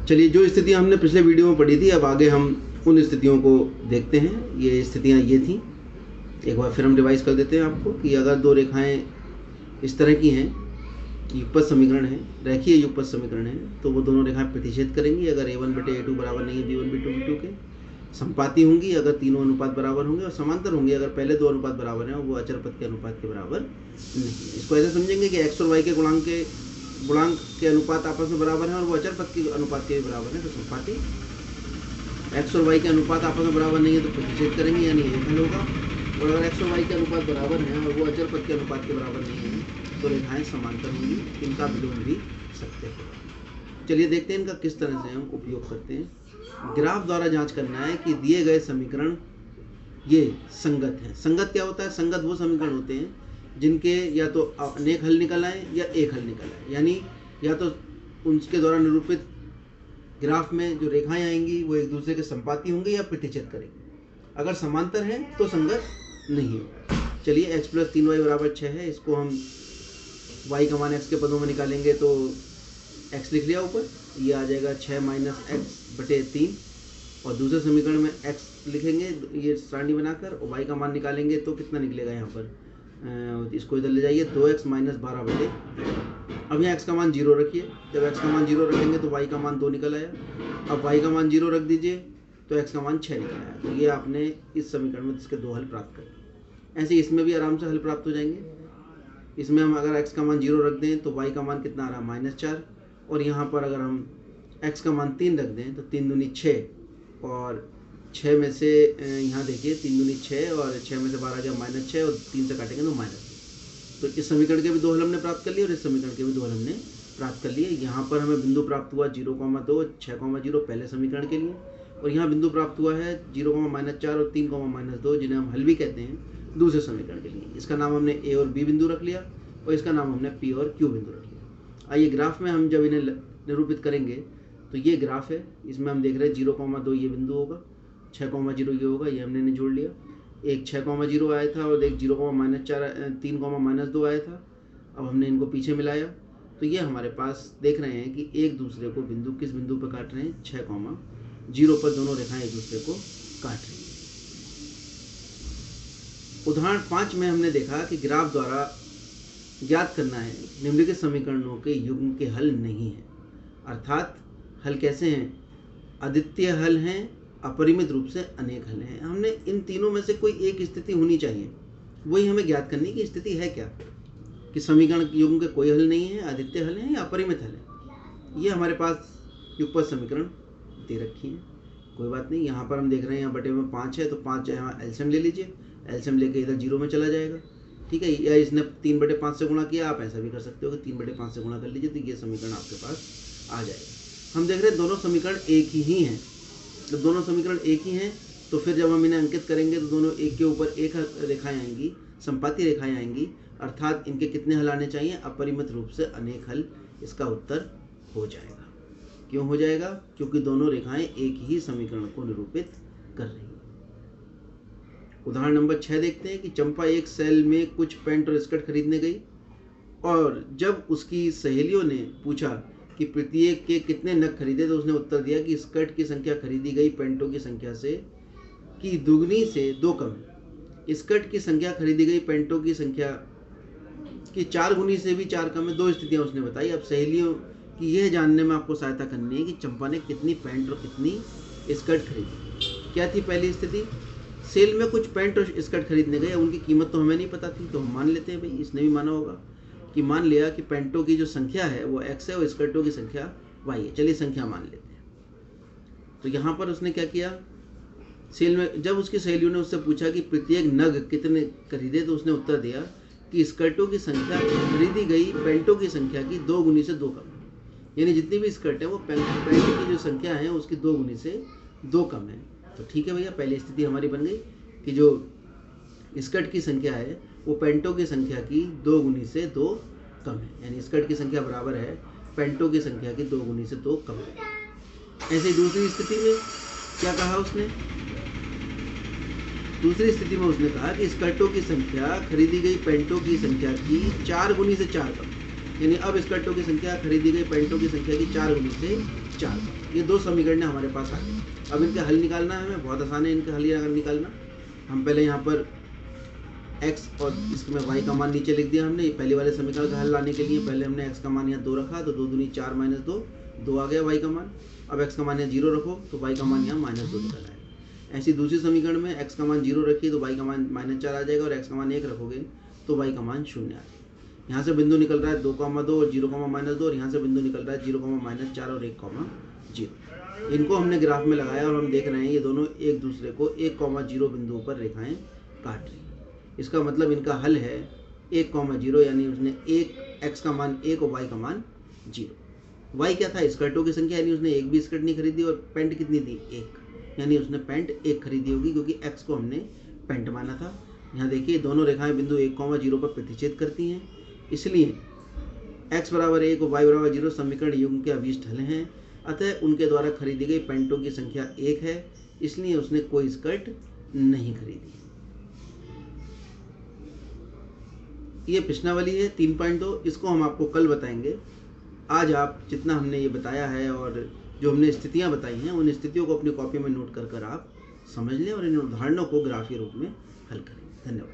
चलिए, जो स्थितियाँ हमने पिछले वीडियो में पढ़ी थी, अब आगे हम उन स्थितियों को देखते हैं। ये स्थितियाँ ये थी, एक बार फिर हम रिवाइज कर देते हैं आपको कि अगर दो रेखाएं इस तरह की हैं, युगपत समीकरण है, रेखीय युगपत समीकरण है, तो वो दोनों रेखाएं प्रतिच्छेद करेंगी अगर a1/a2 बराबर नहीं है b1 b2 b2 के। संपाती होंगी अगर तीनों अनुपात बराबर होंगे, और समांतर होंगी अगर पहले दो अनुपात बराबर हैं और वो अचर पद के अनुपात के बराबर नहीं है। इसको ऐसे समझेंगे कि x और y के गुणांक के अनुपात आपस में बराबर हैं और वो अचर पद के अनुपात के बराबर हैं, तो संपाती। x और y के अनुपात आपस में बराबर नहीं है तो प्रतिच्छेद करेंगे, यानी एक हल होगा। और अगर x और y के अनुपात बराबर हैं और वो अचर पद के अनुपात के बराबर नहीं है तो रेखाएं समांतर होंगी, इनका विलोम भी सत्य होगा। चलिए देखते हैं इनका किस तरह से हम उपयोग करते हैं। ग्राफ द्वारा जांच करना है कि दिए गए समीकरण ये संगत है। संगत क्या होता है? संगत वो समीकरण होते हैं जिनके या तो अनेक हल निकल आए या एक हल निकल आए, यानी या तो उनके द्वारा निरूपित ग्राफ में जो रेखाएं आएंगी वो एक दूसरे के संपाती होंगे या प्रतिच्छेद करेंगे। अगर समांतर है तो संगत नहीं है। चलिए, x + 3y = 6 है, इसको हम y का मान x के पदों में निकालेंगे तो x लिख लिया ऊपर, ये आ जाएगा 6 - x/3, और दूसरे समीकरण में x लिखेंगे ये सारणी बनाकर, और y का मान निकालेंगे तो कितना निकलेगा यहाँ पर, इसको इधर ले जाइए, 2x - 12/। अब यहाँ x का मान 0 रखिए, जब x का मान 0 रखेंगे तो y का मान 2 निकल आया। अब y का मान 0 रख दीजिए तो x का मान 6 निकल आया। तो ये आपने इस समीकरण में इसके 2 हल प्राप्त कर। ऐसे इसमें भी आराम से हल प्राप्त हो जाएंगे। इसमें हम अगर x का मान 0 रख दें तो y का मान कितना आ रहा है, -4, और यहाँ पर अगर हम x का मान 3 रख दें तो 3 दूनी 6, और 6 में से यहाँ देखिए 3 दूनी 6 और 6 में से 12 गया -6, और 3 से काटेंगे तो -3। तो इस समीकरण के भी 2 हल हमने प्राप्त कर लिए और इस समीकरण के भी 2 हल हमने प्राप्त कर लिए। यहाँ पर हमें बिंदु प्राप्त हुआ 0,2, 6,0 पहले समीकरण के लिए, और यहाँ बिंदु प्राप्त हुआ है 0,-4 और 3,-2, जिन्हें हम हल भी कहते हैं दूसरे समीकरण के लिए। इसका नाम हमने ए और बी बिंदु रख लिया और इसका नाम हमने पी और क्यू बिंदु रख लिया। आइए ग्राफ में हम जब इन्हें निरूपित करेंगे तो ये ग्राफ है, इसमें हम देख रहे हैं 0,2 ये बिंदु होगा, 6,0 ये होगा, ये हमने जोड़ लिया। एक 6,0 आया था और एक 3,-2 आया था। अब हमने इनको पीछे मिलाया तो ये हमारे पास देख रहे हैं कि एक दूसरे को बिंदु किस बिंदु पर काट रहे हैं, 6,0 पर दोनों रेखाएं एक दूसरे को काट रही हैं। उदाहरण 5 में हमने देखा कि ग्राफ द्वारा ज्ञात करना है निम्नलिखित समीकरणों के युग्म के हल नहीं है। अर्थात हल कैसे हैं? अद्वितीय हल हैं, अपरिमित रूप से अनेक हल हैं। हमने इन तीनों में से कोई एक स्थिति होनी चाहिए, वही हमें ज्ञात करनी कि स्थिति है क्या, कि समीकरण युग्म के कोई हल नहीं है, अद्वितीय हल है या अपरिमित हल है। ये हमारे पास युगपत समीकरण दे रखी है, कोई बात नहीं। यहाँ पर हम देख रहे हैं यहाँ बटे में 5 है तो 5 यहाँ एलसीएम ले लीजिए, एलसीएम लेके इधर 0 में चला जाएगा, ठीक है। या इसने 3/5 से गुणा किया, आप ऐसा भी कर सकते हो कि 3/5 से गुणा कर लीजिए, तो ये समीकरण आपके पास आ जाएगा। हम देख रहे हैं दोनों समीकरण एक ही हैं। जब दोनों समीकरण एक ही हैं तो फिर जब हम इन्हें अंकित करेंगे तो दोनों एक के ऊपर एक रेखाएं आएंगी, संपाती रेखाएं आएंगी, अर्थात इनके कितने हल आने चाहिए, अपरिमित रूप से अनेक हल। इसका उत्तर हो जाएगा। क्यों हो जाएगा? क्योंकि दोनों रेखाएं एक ही समीकरण को निरूपित कर रही हैं। उदाहरण नंबर 6 देखते हैं कि चंपा एक सेल में कुछ पैंट और स्कर्ट खरीदने गई, और जब उसकी सहेलियों ने पूछा कि प्रत्येक के कितने नग खरीदे तो उसने उत्तर दिया कि स्कर्ट की संख्या खरीदी गई पैंटों की संख्या से की दुगनी से 2 कम है। स्कर्ट की संख्या खरीदी गई पैंटों की संख्या की 4 गुनी से भी 4 कम है। 2 स्थितियां उसने बताई। अब सहेलियों की यह जानने में आपको सहायता करनी है कि चंपा ने कितनी पैंट और कितनी स्कर्ट खरीदी। क्या थी पहली स्थिति? सेल में कुछ पैंट और स्कर्ट खरीदने गए, उनकी कीमत तो हमें नहीं पता थी, तो हम मान लेते हैं, भाई इसने भी माना होगा कि मान लिया कि पैंटों की जो संख्या है वो x है और स्कर्टों की संख्या y है। चलिए संख्या मान लेते हैं। तो यहाँ पर उसने क्या किया, सेल में जब उसकी सहेलियों ने उससे पूछा कि प्रत्येक नग कितने खरीदे तो उसने उत्तर दिया कि स्कर्टों की संख्या खरीदी गई पैंटों की संख्या की 2 गुनी से 2 कम, यानी जितनी भी स्कर्ट है वो पैंट की जो संख्या है उसकी 2 गुनी से 2 कम है। तो ठीक है भैया, पहली स्थिति हमारी बन गई कि जो स्कर्ट की संख्या है वो पैंटों की संख्या की 2 गुनी से 2 कम है, यानी स्कर्ट की संख्या बराबर है पैंटों की संख्या की 2 गुनी से 2 कम है। ऐसे दूसरी स्थिति में क्या कहा उसने? दूसरी स्थिति में उसने कहा कि स्कर्टों की संख्या खरीदी गई पैंटों की संख्या की 4 गुनी से 4 कम। यानी अब स्कर्टों की संख्या खरीदी गई पैंटों की संख्या की 4 गुनी से 4। ये 2 समीकरण हमारे पास आ गए। अब इनका हल निकालना है हमें, बहुत आसान है इनका हल निकालना। हम पहले यहाँ पर x और इसमें y का मान नीचे लिख दिया हमने। पहले वाले समीकरण का हल लाने के लिए पहले हमने x का मान यहाँ 2 रखा, तो 2 दूनी 4 माइनस 2 आ गया y का मान। अब x का मान यहाँ 0 रखो तो y का मान यहाँ -2 निकल आएगा। ऐसी दूसरी समीकरण में x का मान 0 रखिए तो y का मान -4 आ जाएगा, और x का मान 1 रखोगे तो y का मान 0 आ जाएगा। यहाँ से बिंदु निकल रहा है 2, 2 और 0, -2, और यहाँ से बिंदु निकल रहा है 0, -4 और 1, 0। इनको हमने ग्राफ में लगाया और हम देख रहे हैं ये दोनों एक दूसरे को 1, 0 बिंदुओं पर रेखाएं काट रही हैं। इसका मतलब इनका हल है 1, 0, यानी उसने 1 x का मान 1 और y का मान 0। y क्या था? स्कर्टों की संख्या, यानी उसने एक भी स्कर्ट नहीं खरीदी, और पैंट कितनी थी? 1, यानी उसने पैंट 1 खरीदी होगी, क्योंकि x को हमने पैंट माना था। यहाँ देखिए दोनों रेखाएं बिंदु 1, 0 पर प्रतिच्छेद करती हैं, इसलिए x बराबर 1 और y बराबर 0 समीकरण युग्म के अभीष्ट हल हैं। अतः उनके द्वारा खरीदी गई पैंटों की संख्या 1 है, इसलिए उसने कोई स्कर्ट नहीं खरीदी। ये प्रश्नावली है 3.2, इसको हम आपको कल बताएंगे। आज आप जितना हमने ये बताया है और जो हमने स्थितियां बताई हैं, उन स्थितियों को अपनी कॉपी में नोट कर आप समझ लें और इन उदाहरणों को ग्राफीय रूप में हल करें। धन्यवाद।